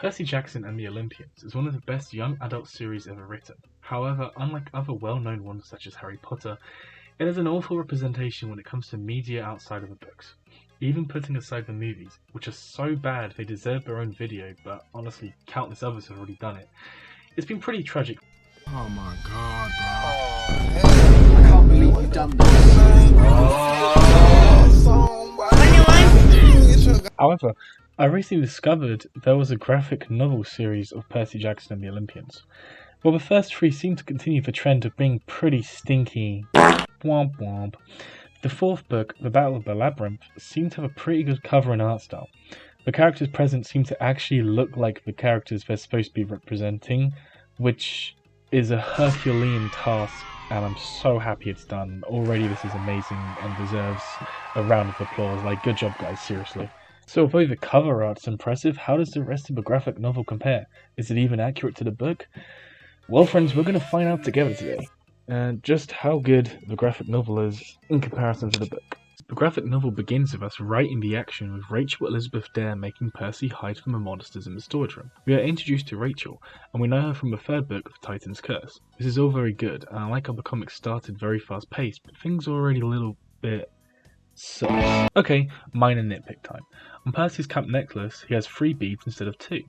Percy Jackson and the Olympians is one of the best young adult series ever written. However, unlike other well-known ones such as Harry Potter, it is an awful representation when it comes to media outside of the books. Even putting aside the movies, which are so bad they deserve their own video, but honestly countless others have already done it. It's been pretty tragic. Oh my god, bro. I can't believe you've done this. However, I recently discovered there was a graphic novel series of Percy Jackson and the Olympians. Well, the first three seem to continue the trend of being pretty stinky. Womp womp. The fourth book, The Battle of the Labyrinth, seemed to have a pretty good cover and art style. The characters present seem to actually look like the characters they're supposed to be representing, which is a Herculean task, and I'm so happy it's done. Already this is amazing and deserves a round of applause. Like, good job guys, seriously. So although the cover art's impressive, how does the rest of the graphic novel compare? Is it even accurate to the book? Well friends, we're going to find out together today. Just how good the graphic novel is in comparison to the book. The graphic novel begins with us right in the action with Rachel Elizabeth Dare making Percy hide from the monsters in the storage room. We are introduced to Rachel, and we know her from the third book of Titan's Curse. This is all very good, and I like how the comic started very fast paced, but things are already a little bit sus. Okay, minor nitpick time. On Percy's camp necklace, he has 3 beads instead of 2.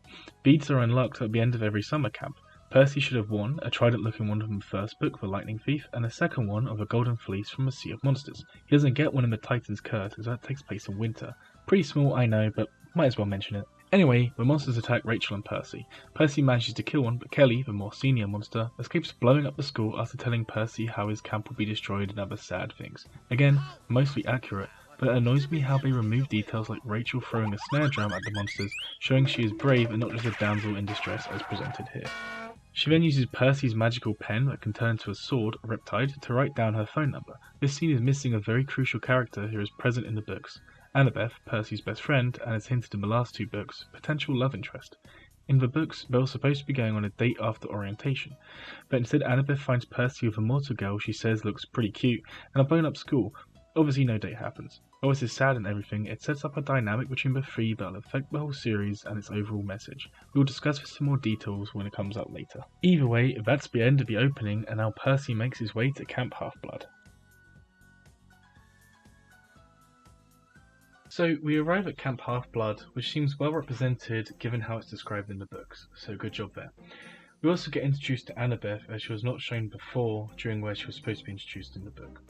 Beads are unlocked at the end of every summer camp. Percy should have won a trident-looking one from the first book, The Lightning Thief, and a second one of a golden fleece from a Sea of Monsters. He doesn't get one in the Titan's Curse, as that takes place in winter. Pretty small, I know, but might as well mention it. Anyway, the monsters attack Rachel and Percy. Percy manages to kill one, but Kelly, the more senior monster, escapes blowing up the school after telling Percy how his camp will be destroyed and other sad things. Again, mostly accurate, but it annoys me how they remove details like Rachel throwing a snare drum at the monsters, showing she is brave and not just a damsel in distress as presented here. She then uses Percy's magical pen that can turn into a sword, Riptide, to write down her phone number. This scene is missing a very crucial character who is present in the books. Annabeth, Percy's best friend, and as hinted in the last 2 books, potential love interest. In the books, they were supposed to be going on a date after orientation, but instead Annabeth finds Percy with a mortal girl she says looks pretty cute, and are blown up school. Obviously no date happens. Though this is sad and everything, it sets up a dynamic between the 3 that will affect the whole series and its overall message. We will discuss this in more details when it comes up later. Either way, that's the end of the opening, and now Percy makes his way to Camp Half-Blood. So we arrive at Camp Half-Blood, which seems well represented given how it's described in the books, so good job there. We also get introduced to Annabeth, as she was not shown before during where she was supposed to be introduced in the book.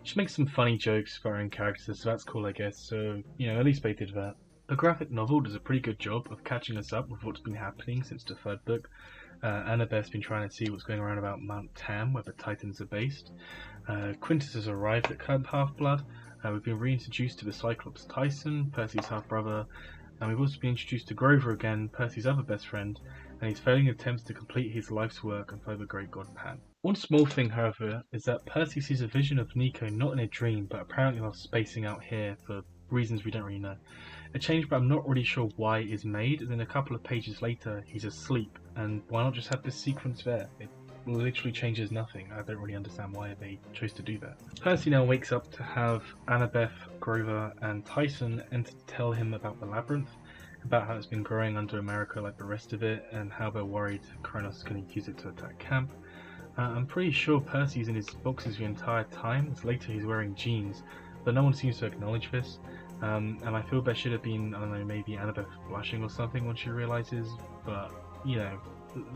She makes some funny jokes for her own characters, so that's cool I guess, so, at least they did that. The graphic novel does a pretty good job of catching us up with what's been happening since the 3rd book. Annabeth's been trying to see what's going on about Mount Tam, where the Titans are based. Quintus has arrived at Camp Half-Blood. We've been reintroduced to the Cyclops Tyson, Percy's half-brother, and we've also been introduced to Grover again, Percy's other best friend, and his failing attempts to complete his life's work and follow the great god Pan. One small thing, however, is that Percy sees a vision of Nico not in a dream, but apparently while spacing out here for reasons we don't really know. A change, but I'm not really sure why, is made, and then a couple of pages later he's asleep, and why not just have this sequence there? It literally changes nothing. I don't really understand why they chose to do that. Percy now wakes up to have Annabeth, Grover, and Tyson enter to tell him about the Labyrinth, about how it's been growing under America like the rest of it, and how they're worried Kronos is going to use it to attack camp. I'm pretty sure Percy's in his boxes the entire time, as later he's wearing jeans, but no one seems to acknowledge this, and I feel there should have been, I don't know, maybe Annabeth blushing or something when she realizes, but,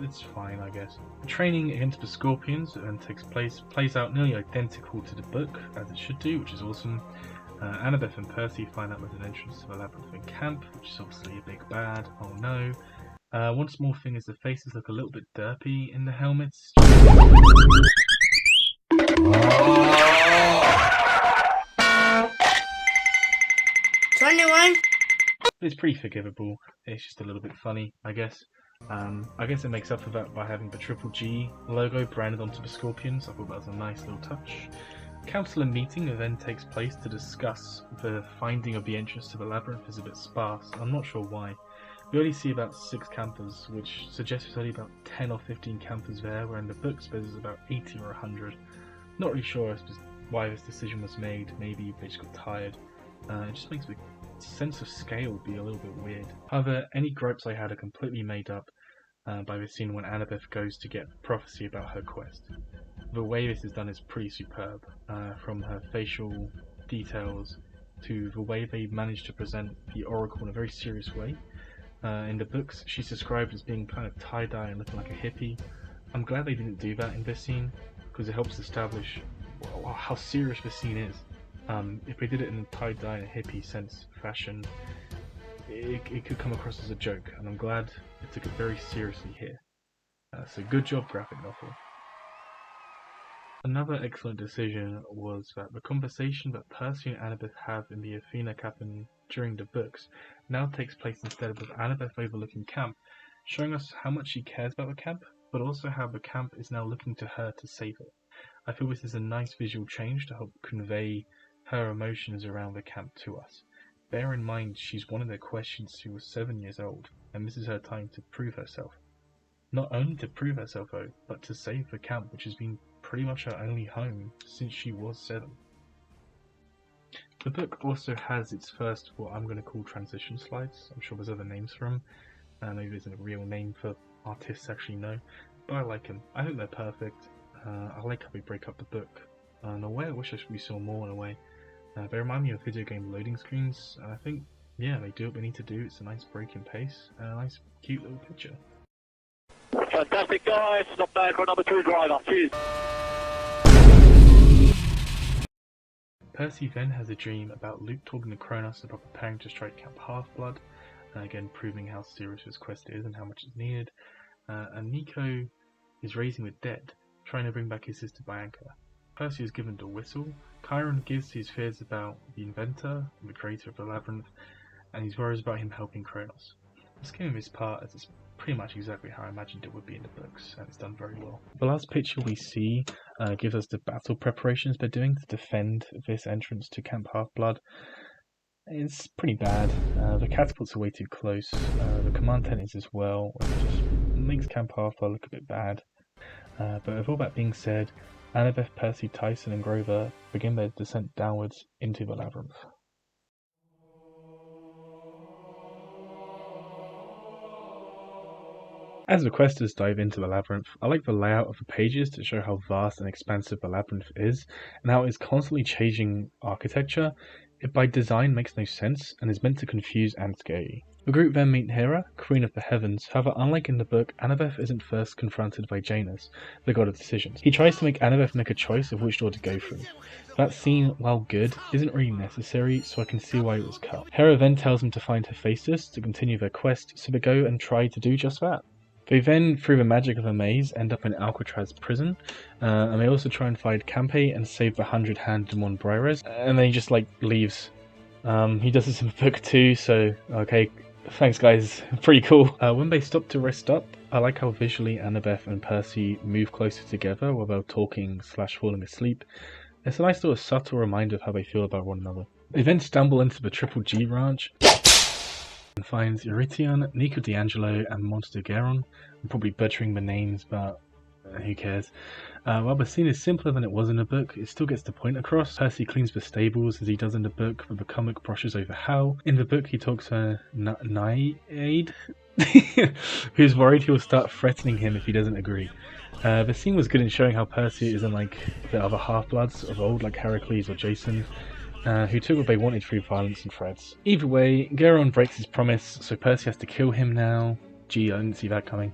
it's fine I guess. The training against the Scorpions then plays out nearly identical to the book, as it should do, which is awesome. Annabeth and Percy find out there's an entrance to the Labyrinth in camp, which is obviously a big bad, oh no. One small thing is the faces look a little bit derpy in the helmets. It's pretty forgivable, it's just a little bit funny, I guess. I guess it makes up for that by having the Triple G logo branded onto the Scorpions. I thought that was a nice little touch. Council meeting then takes place to discuss the finding of the entrance to the Labyrinth is a bit sparse. I'm not sure why. We only see about 6 campers, which suggests there's only about 10 or 15 campers there, where in the books there's about 80 or 100. Not really sure as to why this decision was made. Maybe they just got tired. It just makes me sense of scale would be a little bit weird. However, any gripes I had are completely made up by the scene when Annabeth goes to get prophecy about her quest. The way this is done is pretty superb, from her facial details to the way they managed to present the Oracle in a very serious way. In the books, she's described as being kind of tie-dye and looking like a hippie. I'm glad they didn't do that in this scene, because it helps establish how serious this scene is. If they did it in a tie-dye and hippie sense fashion, it could come across as a joke, and I'm glad they took it very seriously here. So good job, graphic novel. Another excellent decision was that the conversation that Percy and Annabeth have in the Athena cabin during the books now takes place instead with Annabeth overlooking camp, showing us how much she cares about the camp, but also how the camp is now looking to her to save it. I feel this is a nice visual change to help convey her emotions around the camp to us. Bear in mind she's one of their questions who was 7 years old, and this is her time to prove herself. Not only to prove herself though, but to save the camp, which has been pretty much her only home since she was 7. The book also has its first, what I'm going to call transition slides. I'm sure there's other names for them. Maybe there's a real name for artists actually know, but I like them. I think they're perfect. I like how they break up the book. In a way, I wish we saw more in a way. They remind me of video game loading screens. I think, yeah, they do what they need to do. It's a nice break in pace and a nice, cute little picture. Fantastic, guys. Not bad for a number 2 driver. Cheers. Percy then has a dream about Luke talking to Kronos about preparing to strike Camp Half-Blood, again proving how serious his quest is and how much is needed. And Nico is raising the dead, trying to bring back his sister Bianca. Percy is given the whistle. Chiron gives his fears about the inventor and the creator of the Labyrinth, and he's worried about him helping Kronos. I'm skimming this part as it's pretty much exactly how I imagined it would be in the books, and it's done very well. The last picture we see gives us the battle preparations they're doing to defend this entrance to Camp Half-Blood. It's pretty bad. The catapults are way too close. The command tent is as well, which just makes Camp Half-Blood look a bit bad. But with all that being said, Annabeth, Percy, Tyson and Grover begin their descent downwards into the Labyrinth. As the questers dive into the Labyrinth, I like the layout of the pages to show how vast and expansive the Labyrinth is, and how it is constantly changing architecture. It by design makes no sense, and is meant to confuse and scare you. The group then meet Hera, Queen of the Heavens. However, unlike in the book, Annabeth isn't first confronted by Janus, the god of decisions. He tries to make Annabeth make a choice of which door to go through. That scene, while good, isn't really necessary, so I can see why it was cut. Hera then tells them to find Hephaestus to continue their quest, so they go and try to do just that. They then, through the magic of a maze, end up in Alcatraz prison, and they also try and find Campe and save the 100-handed one Briarez, and then he just leaves. He does this in the book too, so okay, thanks guys, pretty cool. When they stop to rest up, I like how visually Annabeth and Percy move closer together while they're talking / falling asleep. It's a nice little subtle reminder of how they feel about one another. They then stumble into the Triple G ranch and finds Eurytion, Nico D'Angelo and Monster Geron. I'm probably butchering the names, but who cares. While the scene is simpler than it was in the book, it still gets the point across. Percy cleans the stables as he does in the book, but the comic brushes over how. In the book he talks to Naiad, who's worried he'll start threatening him if he doesn't agree. The scene was good in showing how Percy isn't like the other half-bloods of old, like Heracles or Jason, who took what they wanted through violence and threats. Either way, Geron breaks his promise, so Percy has to kill him now. Gee, I didn't see that coming.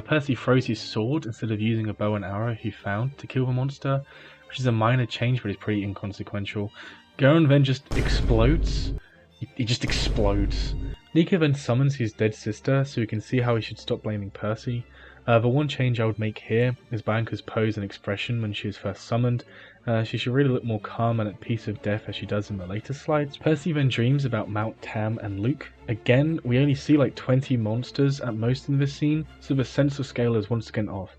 Percy throws his sword instead of using a bow and arrow he found to kill the monster, which is a minor change but is pretty inconsequential. Geron then just explodes. He just explodes. Nico then summons his dead sister, so we can see how he should stop blaming Percy. The one change I would make here is Bianca's pose and expression when she was first summoned. She should really look more calm and at peace with death as she does in the later slides. Percy then dreams about Mount Tam and Luke. Again, we only see like 20 monsters at most in this scene, so the sense of scale is once again off.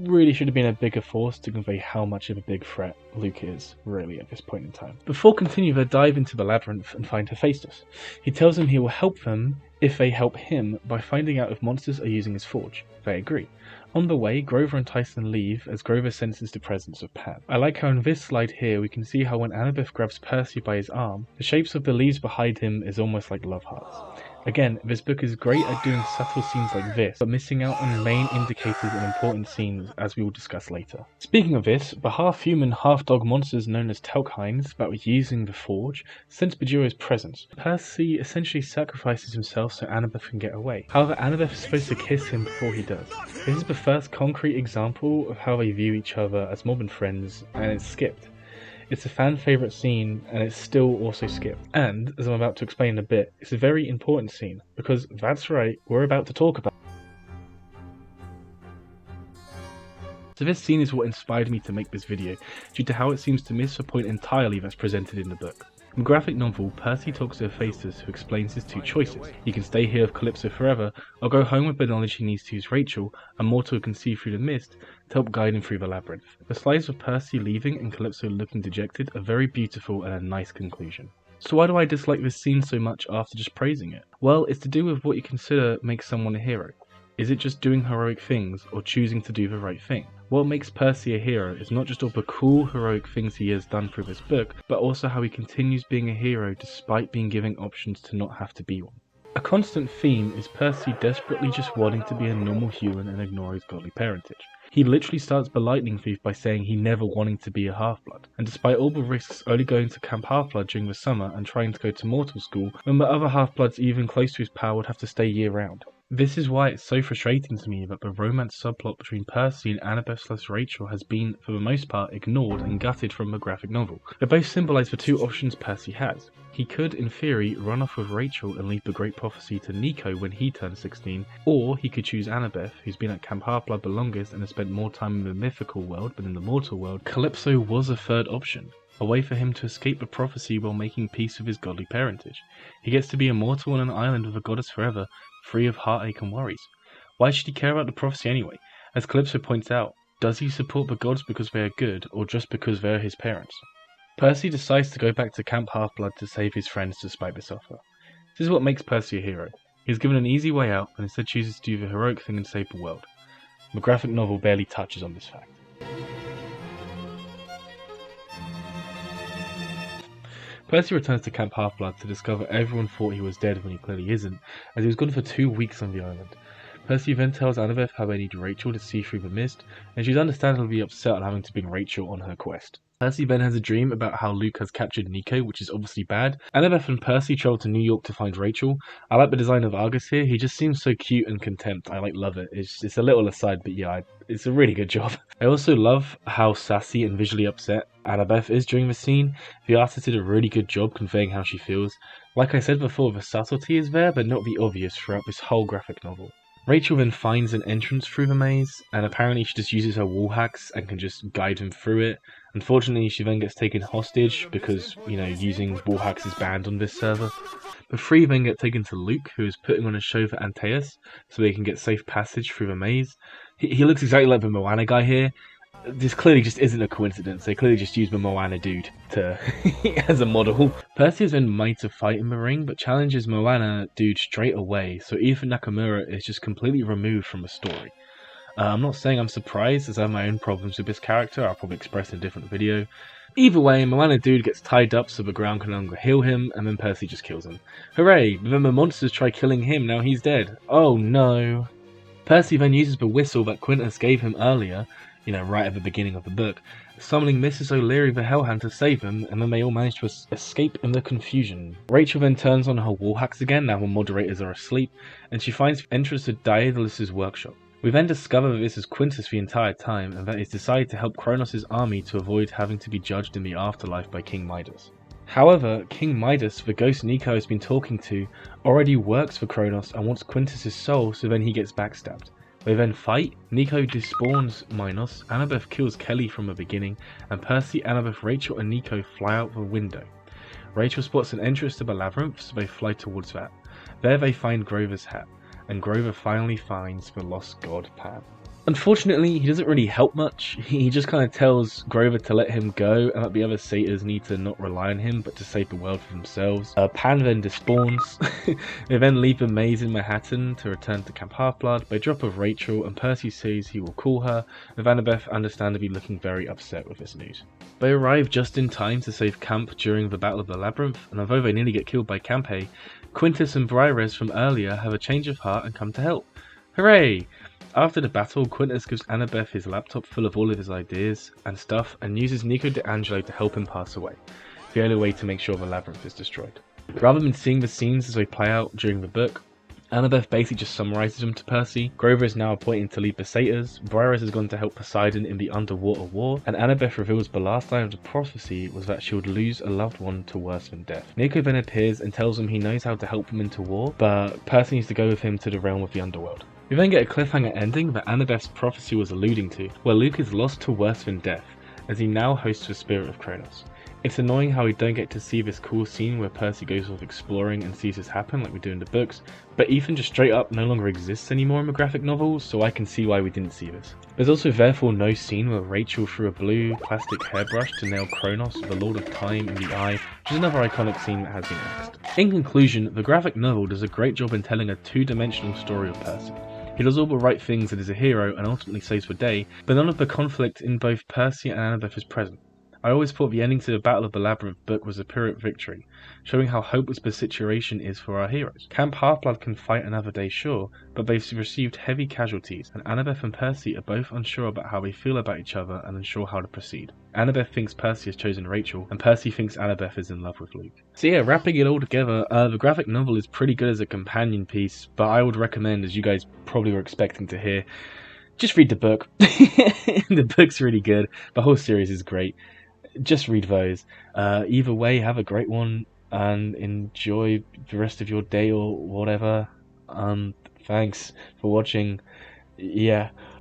really should have been a bigger force to convey how much of a big threat Luke is, really, at this point in time. Before continuing, they dive into the Labyrinth and find Hephaestus. He tells them he will help them if they help him by finding out if monsters are using his forge. They agree. On the way, Grover and Tyson leave as Grover senses the presence of Pan. I like how in this slide here we can see how when Annabeth grabs Percy by his arm, the shapes of the leaves behind him is almost like love hearts. Again, this book is great at doing subtle scenes like this, but missing out on main indicators and important scenes as we will discuss later. Speaking of this, the half-human, half-dog monsters known as Telkhines that were using the forge sense Bajuro's presence. Percy essentially sacrifices himself so Annabeth can get away. However, Annabeth is supposed to kiss him before he does. This is the first concrete example of how they view each other as more than friends, and it's skipped. It's a fan favourite scene, and it's still also skipped. And, as I'm about to explain in a bit, it's a very important scene, because that's right, we're about to talk about it. So this scene is what inspired me to make this video, due to how it seems to miss the point entirely that's presented in the book. In the graphic novel, Percy talks to Hephaestus, who explains his two choices. He can stay here with Calypso forever, or go home with the knowledge he needs to use Rachel, a mortal who can see through the mist, to help guide him through the labyrinth. The slides of Percy leaving and Calypso looking dejected are very beautiful and a nice conclusion. So why do I dislike this scene so much after just praising it? Well, it's to do with what you consider makes someone a hero. Is it just doing heroic things, or choosing to do the right thing? What makes Percy a hero is not just all the cool heroic things he has done through this book, but also how he continues being a hero despite being given options to not have to be one. A constant theme is Percy desperately just wanting to be a normal human and ignore his godly parentage. He literally starts belittling Thief by saying he never wanting to be a half-blood, and despite all the risks only going to Camp Half-Blood during the summer and trying to go to mortal school, when the other half-bloods even close to his power would have to stay year-round. This is why it's so frustrating to me that the romance subplot between Percy and Annabeth/Rachel has been, for the most part, ignored and gutted from the graphic novel. They both symbolise the two options Percy has. He could, in theory, run off with Rachel and leave the Great Prophecy to Nico when he turns 16, or he could choose Annabeth, who's been at Camp Half-Blood the longest and has spent more time in the mythical world than in the mortal world. Calypso was a third option, a way for him to escape the prophecy while making peace with his godly parentage. He gets to be immortal on an island with a goddess forever, free of heartache and worries. Why should he care about the prophecy anyway? As Calypso points out, does he support the gods because they are good, or just because they are his parents? Percy decides to go back to Camp Half-Blood to save his friends despite this offer. This is what makes Percy a hero. He is given an easy way out, but instead chooses to do the heroic thing and save the world. The graphic novel barely touches on this fact. Percy returns to Camp Half-Blood to discover everyone thought he was dead when he clearly isn't, as he was gone for 2 weeks on the island. Percy then tells Annabeth how they need Rachel to see through the mist, and she's understandably upset on having to bring Rachel on her quest. Percy then has a dream about how Luke has captured Nico, which is obviously bad. Annabeth and Percy travel to New York to find Rachel. I like the design of Argus here. He just seems so cute and content. I love it. It's a little aside, but yeah, it's a really good job. I also love how sassy and visually upset Annabeth is during the scene. The artist did a really good job conveying how she feels. Like I said before, the subtlety is there, but not the obvious throughout this whole graphic novel. Rachel then finds an entrance through the maze, and apparently she just uses her wall hacks and can just guide him through it. Unfortunately, she then gets taken hostage because, using wall hacks is banned on this server. The three then get taken to Luke, who is putting on a show for Antaeus, so they can get safe passage through the maze. He looks exactly like the Moana guy here. This clearly just isn't a coincidence. They clearly just used the Moana dude as a model. Percy has been made to fight in the ring, but challenges Moana dude straight away, so Ethan Nakamura is just completely removed from the story. I'm not saying I'm surprised, as I have my own problems with this character. I'll probably express in a different video. Either way, Moana dude gets tied up so the ground can no longer heal him, and then Percy just kills him. Hooray! But then the monsters try killing him, now he's dead. Oh no! Percy then uses the whistle that Quintus gave him earlier, right at the beginning of the book, summoning Mrs. O'Leary the Hellhound to save him, and then they all manage to escape in the confusion. Rachel then turns on her wall hacks again, now the moderators are asleep, and she finds entrance to Daedalus' workshop. We then discover that this is Quintus the entire time, and that he's decided to help Kronos' army to avoid having to be judged in the afterlife by King Midas. However, King Midas, the ghost Nico has been talking to, already works for Kronos and wants Quintus' soul, so then he gets backstabbed. They then fight, Nico despawns Minos, Annabeth kills Kelly from the beginning, and Percy, Annabeth, Rachel and Nico fly out the window. Rachel spots an entrance to the Labyrinth, so they fly towards that. There they find Grover's hat, and Grover finally finds the lost god Pan. Unfortunately, he doesn't really help much. He just kind of tells Grover to let him go and that the other satyrs need to not rely on him but to save the world for themselves. Pan then despawns. They then leave the maze in Manhattan to return to Camp Half-Blood. They drop off Rachel and Percy says he will call her, with Annabeth understandably looking very upset with this news. They arrive just in time to save Camp during the Battle of the Labyrinth, and although they nearly get killed by Campe, Quintus and Briarez from earlier have a change of heart and come to help. Hooray! After the battle, Quintus gives Annabeth his laptop full of all of his ideas and stuff and uses Nico D'Angelo to help him pass away, the only way to make sure the Labyrinth is destroyed. Rather than seeing the scenes as they play out during the book, Annabeth basically just summarizes them to Percy. Grover is now appointed to lead the satyrs, Briarez has gone to help Poseidon in the underwater war, and Annabeth reveals the last line of the prophecy was that she would lose a loved one to worse than death. Nico then appears and tells him he knows how to help them into war, but Percy needs to go with him to the realm of the underworld. We then get a cliffhanger ending that Annabeth's prophecy was alluding to, where Luke is lost to worse than death, as he now hosts the spirit of Kronos. It's annoying how we don't get to see this cool scene where Percy goes off exploring and sees this happen like we do in the books, but Ethan just straight up no longer exists anymore in the graphic novels, so I can see why we didn't see this. There's also therefore no scene where Rachel threw a blue plastic hairbrush to nail Kronos, the Lord of Time, in the eye, which is another iconic scene that has been axed. In conclusion, the graphic novel does a great job in telling a two-dimensional story of Percy. He does all the right things and is a hero and ultimately saves the day, but none of the conflict in both Percy and Annabeth is present. I always thought the ending to the Battle of the Labyrinth book was a Pyrrhic victory, showing how hopeless the situation is for our heroes. Camp Half-Blood can fight another day, sure, but they've received heavy casualties, and Annabeth and Percy are both unsure about how they feel about each other and unsure how to proceed. Annabeth thinks Percy has chosen Rachel, and Percy thinks Annabeth is in love with Luke. So yeah, wrapping it all together, the graphic novel is pretty good as a companion piece, but I would recommend, as you guys probably were expecting to hear, just read the book. The book's really good, the whole series is great. Just read those. Either way, have a great one and enjoy the rest of your day or whatever. Thanks for watching. Yeah.